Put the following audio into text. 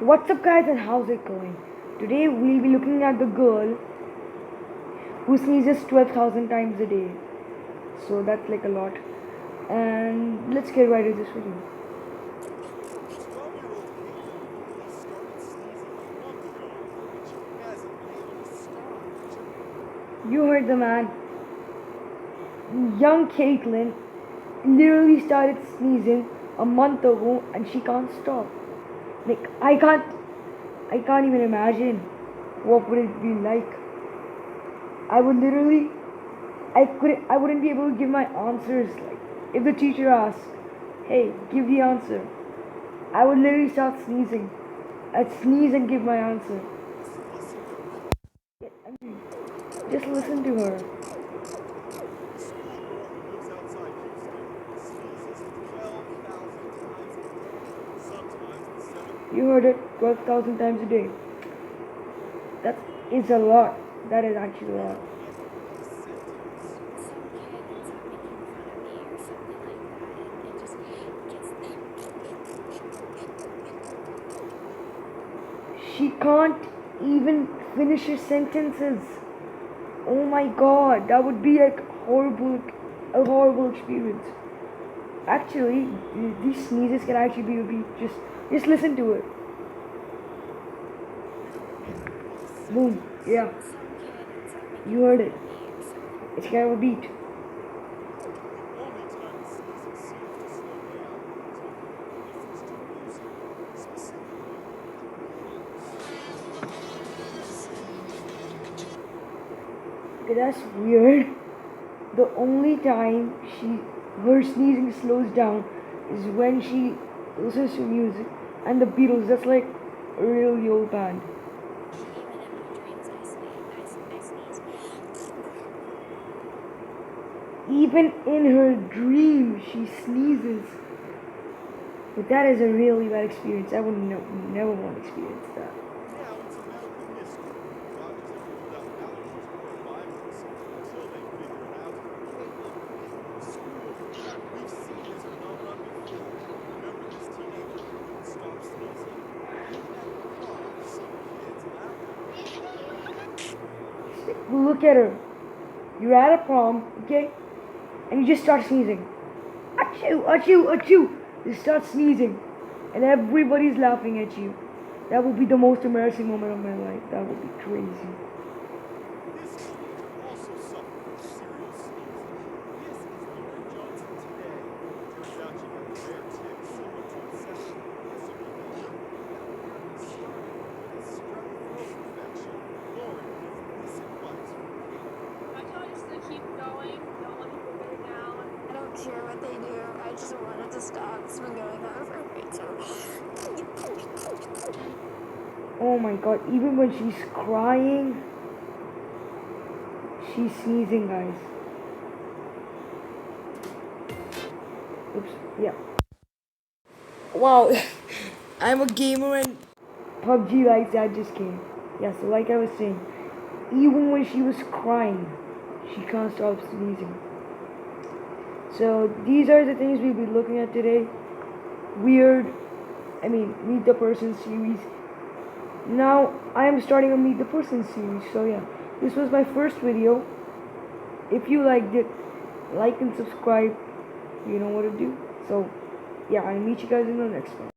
What's up, guys, and how's it going? Today we'll be looking at the girl who sneezes 12,000 times a day. So that's like a lot. And let's get right into this video. You heard the man. Young Caitlin literally started sneezing a month ago and she can't stop. Like I can't even imagine what would it be like. I wouldn't be able to give my answers. Like if the teacher asked, "Hey, give the answer," I would literally start sneezing. I'd sneeze and give my answer. I mean, just listen to her. You heard it 12,000 times a day. That is a lot. That is actually a lot. She can't even finish her sentences. Oh my god, that would be like a horrible experience. Actually, these sneezes can actually be just listen to it. Boom, yeah, you heard it. It's kind of a beat. Okay, that's weird. The only time her sneezing slows down is when she listens to music and the Beatles. That's like a really old band. Even in her dream, she sneezes. But that is a really bad experience. I would never want to experience that. Look at her. You're at a prom, okay? And you just start sneezing. Achoo, achoo, achoo. You start sneezing. And everybody's laughing at you. That would be the most embarrassing moment of my life. That would be crazy. Care what they do. I just wanted to stop. It's been going on for way too long. Oh my god, even when she's crying, she's sneezing, guys. Oops, yeah. Wow, I'm a gamer and PUBG likes that just came. Yeah, so like I was saying, even when she was crying, she can't stop sneezing. So these are the things we'll be looking at today. Meet the Person series. Now I am starting a Meet the Person series. So yeah, this was my first video. If you liked it, like and subscribe. You know what to do. So yeah, I'll meet you guys in the next one.